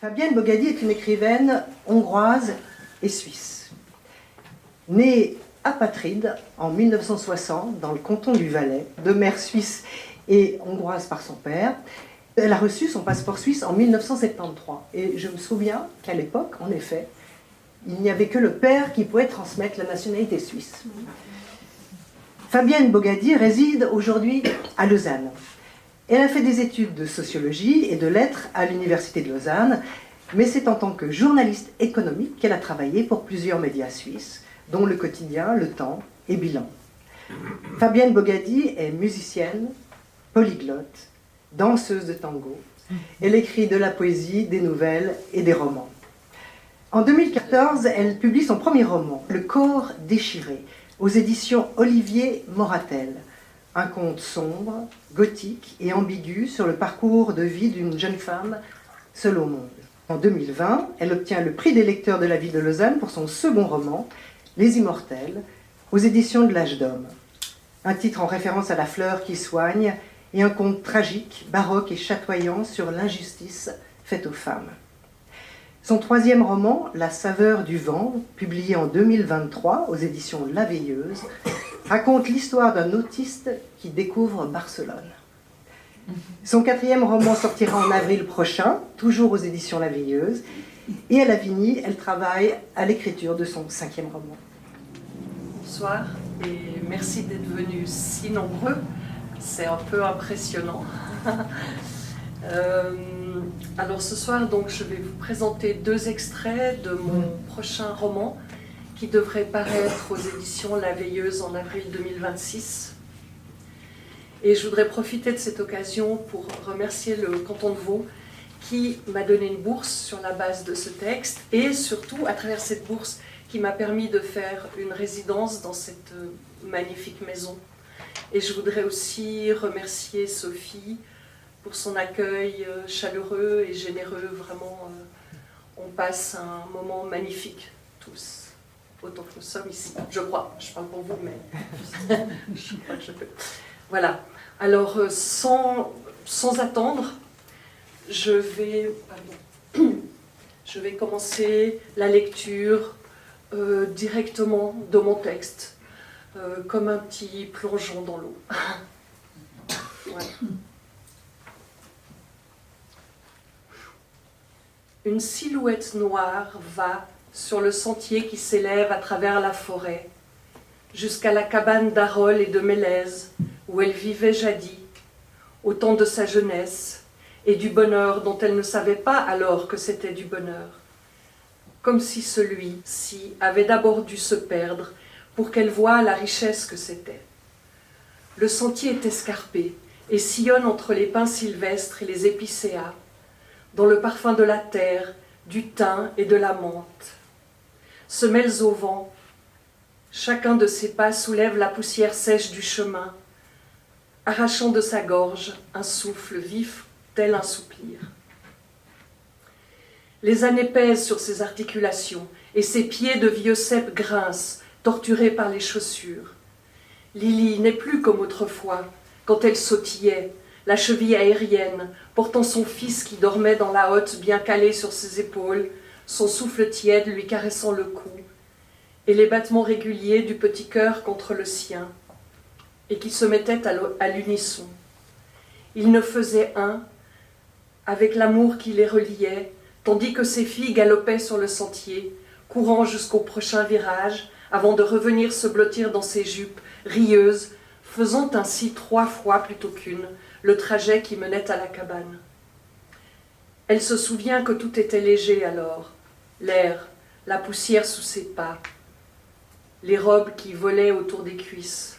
Fabienne Bogadi est une écrivaine hongroise et suisse. Née apatride en 1960 dans le canton du Valais, de mère suisse et hongroise par son père. Elle a reçu son passeport suisse en 1973. Et je me souviens qu'à l'époque, en effet, il n'y avait que le père qui pouvait transmettre la nationalité suisse. Fabienne Bogadi réside aujourd'hui à Lausanne. Elle a fait des études de sociologie et de lettres à l'Université de Lausanne, mais c'est en tant que journaliste économique qu'elle a travaillé pour plusieurs médias suisses, dont Le Quotidien, Le Temps et Bilan. Fabienne Bogadi est musicienne, polyglotte, danseuse de tango. Elle écrit de la poésie, des nouvelles et des romans. En 2014, elle publie son premier roman, Le corps déchiré, aux éditions Olivier Moratel. Un conte sombre, gothique et ambigu sur le parcours de vie d'une jeune femme seule au monde. En 2020, elle obtient le prix des lecteurs de la ville de Lausanne pour son second roman, Les Immortels, aux éditions de l'Âge d'Homme. Un titre en référence à la fleur qui soigne et un conte tragique, baroque et chatoyant sur l'injustice faite aux femmes. Son troisième roman, La saveur du vent, publié en 2023 aux éditions La Veilleuse, raconte l'histoire d'un autiste qui découvre Barcelone. Son quatrième roman sortira en avril prochain, toujours aux éditions La Veilleuse, et à Lavigny, elle travaille à l'écriture de son cinquième roman. Bonsoir et merci d'être venus si nombreux, c'est un peu impressionnant. Alors ce soir, donc, je vais vous présenter deux extraits de mon prochain roman qui devrait paraître aux éditions La Veilleuse en avril 2026. Et je voudrais profiter de cette occasion pour remercier le canton de Vaud qui m'a donné une bourse sur la base de ce texte et surtout à travers cette bourse qui m'a permis de faire une résidence dans cette magnifique maison. Et je voudrais aussi remercier Sophie pour son accueil chaleureux et généreux. Vraiment, on passe un moment magnifique tous, autant que nous sommes ici. Je crois, je parle pour vous, mais je crois que je peux. Voilà. Alors, sans attendre, je vais commencer la lecture directement de mon texte, comme un petit plongeon dans l'eau. Voilà. Une silhouette noire va sur le sentier qui s'élève à travers la forêt, jusqu'à la cabane d'Arol et de Mélèze, où elle vivait jadis, au temps de sa jeunesse, et du bonheur dont elle ne savait pas alors que c'était du bonheur. Comme si celui-ci avait d'abord dû se perdre pour qu'elle voie la richesse que c'était. Le sentier est escarpé et sillonne entre les pins sylvestres et les épicéas, dans le parfum de la terre, du thym et de la menthe. Semelles au vent, chacun de ses pas soulève la poussière sèche du chemin, arrachant de sa gorge un souffle vif tel un soupir. Les années pèsent sur ses articulations et ses pieds de vieux cèpe grincent, torturés par les chaussures. Lily n'est plus comme autrefois, quand elle sautillait, la cheville aérienne, portant son fils qui dormait dans la hotte bien calé sur ses épaules, son souffle tiède lui caressant le cou, et les battements réguliers du petit cœur contre le sien, et qui se mettaient à l'unisson. Ils ne faisaient un, avec l'amour qui les reliait, tandis que ses filles galopaient sur le sentier, courant jusqu'au prochain virage, avant de revenir se blottir dans ses jupes, rieuses, faisant ainsi 3 fois plutôt qu'une, le trajet qui menait à la cabane. Elle se souvient que tout était léger alors, l'air, la poussière sous ses pas, les robes qui volaient autour des cuisses.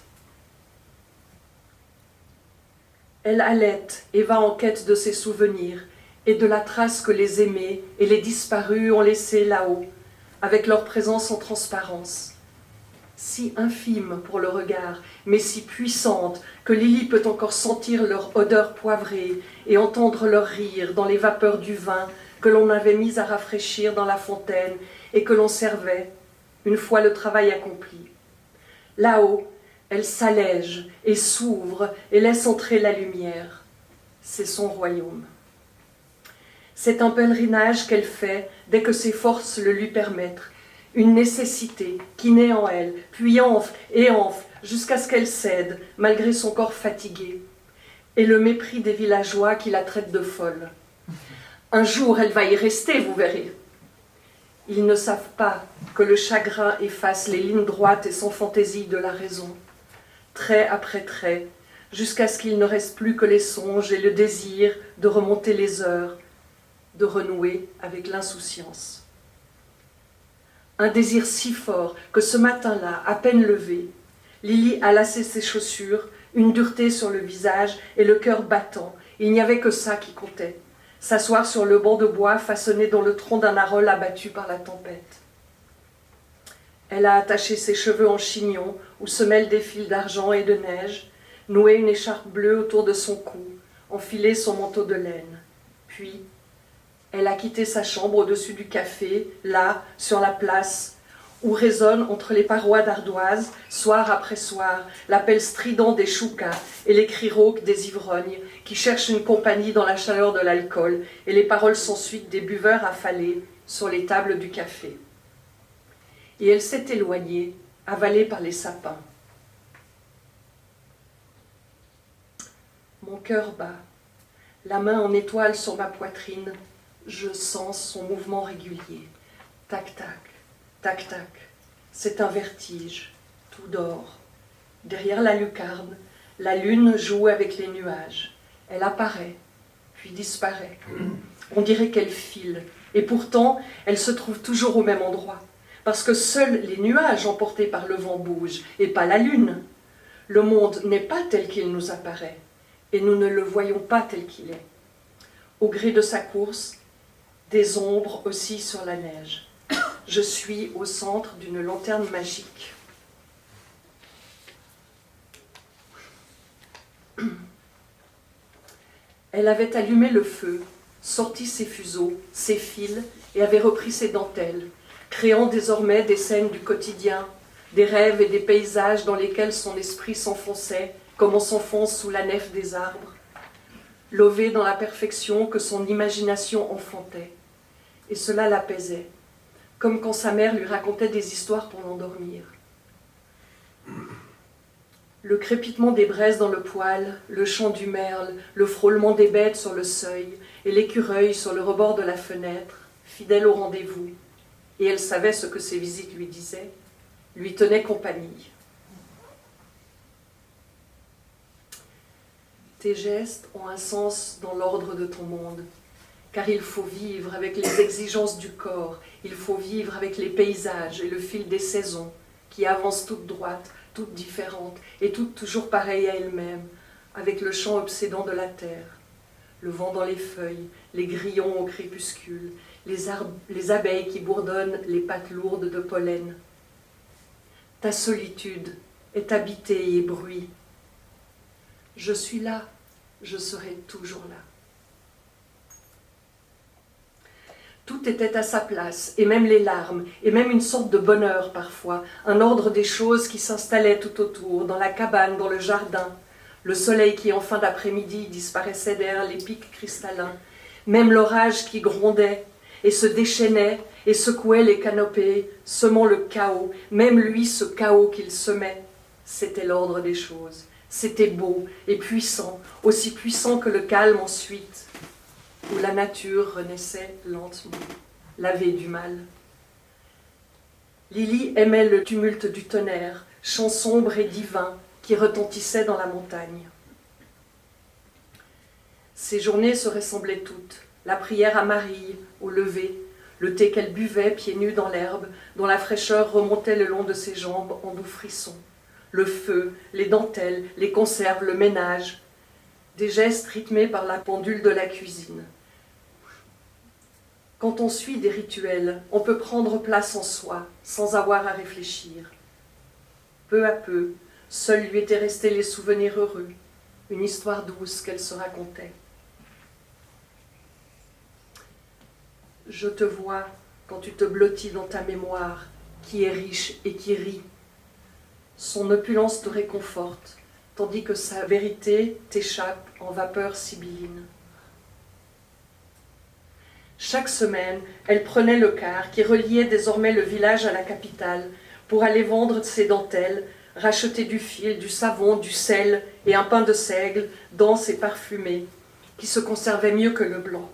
Elle halète et va en quête de ses souvenirs et de la trace que les aimés et les disparus ont laissée là-haut, avec leur présence en transparence. Si infime pour le regard, mais si puissante que Lily peut encore sentir leur odeur poivrée et entendre leur rire dans les vapeurs du vin que l'on avait mis à rafraîchir dans la fontaine et que l'on servait, une fois le travail accompli. Là-haut, elle s'allège et s'ouvre et laisse entrer la lumière. C'est son royaume. C'est un pèlerinage qu'elle fait dès que ses forces le lui permettent, une nécessité qui naît en elle, puis enfle et enfle jusqu'à ce qu'elle cède, malgré son corps fatigué, et le mépris des villageois qui la traitent de folle. Un jour, elle va y rester, vous verrez. Ils ne savent pas que le chagrin efface les lignes droites et sans fantaisie de la raison, trait après trait, jusqu'à ce qu'il ne reste plus que les songes et le désir de remonter les heures, de renouer avec l'insouciance. Un désir si fort que ce matin-là, à peine levé, Lily a lassé ses chaussures, une dureté sur le visage et le cœur battant. Il n'y avait que ça qui comptait, s'asseoir sur le banc de bois façonné dans le tronc d'un arole abattu par la tempête. Elle a attaché ses cheveux en chignon où se mêlent des fils d'argent et de neige, noué une écharpe bleue autour de son cou, enfilé son manteau de laine. Puis, elle a quitté sa chambre au-dessus du café, là, sur la place, où résonne entre les parois d'ardoise, soir après soir, l'appel strident des choucas et les cris rauques des ivrognes qui cherchent une compagnie dans la chaleur de l'alcool et les paroles sans suite des buveurs affalés sur les tables du café. Et elle s'est éloignée, avalée par les sapins. Mon cœur bat, la main en étoile sur ma poitrine, je sens son mouvement régulier. Tac-tac, tac-tac, c'est un vertige, tout dort. Derrière la lucarne, la lune joue avec les nuages. Elle apparaît, puis disparaît. On dirait qu'elle file, et pourtant, elle se trouve toujours au même endroit, parce que seuls les nuages emportés par le vent bougent, et pas la lune. Le monde n'est pas tel qu'il nous apparaît, et nous ne le voyons pas tel qu'il est. Au gré de sa course, des ombres oscillent sur la neige. Je suis au centre d'une lanterne magique. Elle avait allumé le feu, sorti ses fuseaux, ses fils, et avait repris ses dentelles, créant désormais des scènes du quotidien, des rêves et des paysages dans lesquels son esprit s'enfonçait, comme on s'enfonce sous la nef des arbres, lové dans la perfection que son imagination enfantait. Et cela l'apaisait, comme quand sa mère lui racontait des histoires pour l'endormir. Le crépitement des braises dans le poêle, le chant du merle, le frôlement des bêtes sur le seuil et l'écureuil sur le rebord de la fenêtre, fidèle au rendez-vous, et elle savait ce que ses visites lui disaient, lui tenaient compagnie. Tes gestes ont un sens dans l'ordre de ton monde, car il faut vivre avec les exigences du corps, il faut vivre avec les paysages et le fil des saisons, qui avancent toutes droites, toutes différentes, et toutes toujours pareilles à elles-mêmes, avec le chant obsédant de la terre, le vent dans les feuilles, les grillons au crépuscule, les abeilles qui bourdonnent les pattes lourdes de pollen. Ta solitude est habitée et bruit. Je suis là, je serai toujours là. Tout était à sa place, et même les larmes, et même une sorte de bonheur parfois, un ordre des choses qui s'installait tout autour, dans la cabane, dans le jardin, le soleil qui en fin d'après-midi disparaissait derrière les pics cristallins, même l'orage qui grondait et se déchaînait et secouait les canopées, semant le chaos, même lui ce chaos qu'il semait, c'était l'ordre des choses, c'était beau et puissant, aussi puissant que le calme ensuite, où la nature renaissait lentement, lavée du mal. Lily aimait le tumulte du tonnerre, chant sombre et divin qui retentissait dans la montagne. Ses journées se ressemblaient toutes, la prière à Marie, au lever, le thé qu'elle buvait pieds nus dans l'herbe, dont la fraîcheur remontait le long de ses jambes en doux frissons, le feu, les dentelles, les conserves, le ménage, des gestes rythmés par la pendule de la cuisine. Quand on suit des rituels, on peut prendre place en soi, sans avoir à réfléchir. Peu à peu, seuls lui étaient restés les souvenirs heureux, une histoire douce qu'elle se racontait. Je te vois quand tu te blottis dans ta mémoire, qui est riche et qui rit. Son opulence te réconforte, tandis que sa vérité t'échappe en vapeur sibylline. Chaque semaine, elle prenait le car qui reliait désormais le village à la capitale pour aller vendre ses dentelles, racheter du fil, du savon, du sel et un pain de seigle dense et parfumé, qui se conservait mieux que le blanc.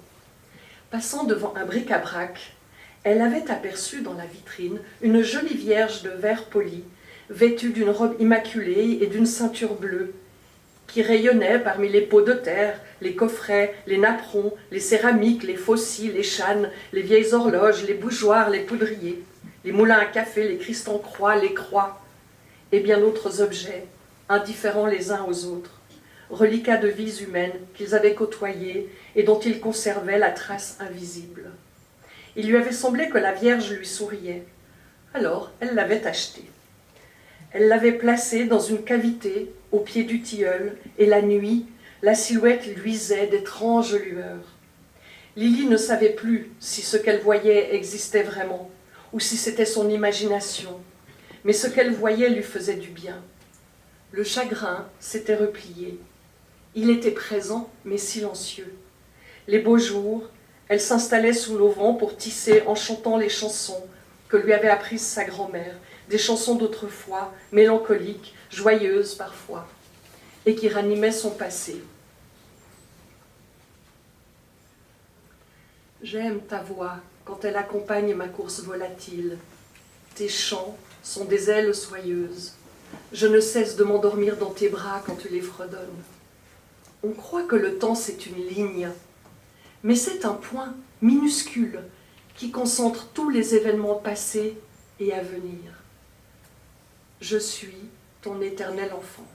Passant devant un bric-à-brac, elle avait aperçu dans la vitrine une jolie vierge de verre poli, vêtue d'une robe immaculée et d'une ceinture bleue, qui rayonnait parmi les pots de terre, les coffrets, les napperons, les céramiques, les faucilles, les chânes, les vieilles horloges, les bougeoirs, les poudriers, les moulins à café, les cristaux-croix, les croix, et bien d'autres objets, indifférents les uns aux autres, reliquats de vies humaines qu'ils avaient côtoyées et dont ils conservaient la trace invisible. Il lui avait semblé que la Vierge lui souriait. Alors, elle l'avait achetée. Elle l'avait placée dans une cavité au pied du tilleul, et la nuit, la silhouette luisait d'étranges lueurs. Lily ne savait plus si ce qu'elle voyait existait vraiment, ou si c'était son imagination, mais ce qu'elle voyait lui faisait du bien. Le chagrin s'était replié. Il était présent, mais silencieux. Les beaux jours, elle s'installait sous l'auvent pour tisser en chantant les chansons que lui avait apprises sa grand-mère, des chansons d'autrefois, mélancoliques, joyeuses parfois, et qui ranimaient son passé. J'aime ta voix quand elle accompagne ma course volatile. Tes chants sont des ailes soyeuses. Je ne cesse de m'endormir dans tes bras quand tu les fredonnes. On croit que le temps c'est une ligne, mais c'est un point minuscule qui concentre tous les événements passés et à venir. Je suis ton éternel enfant.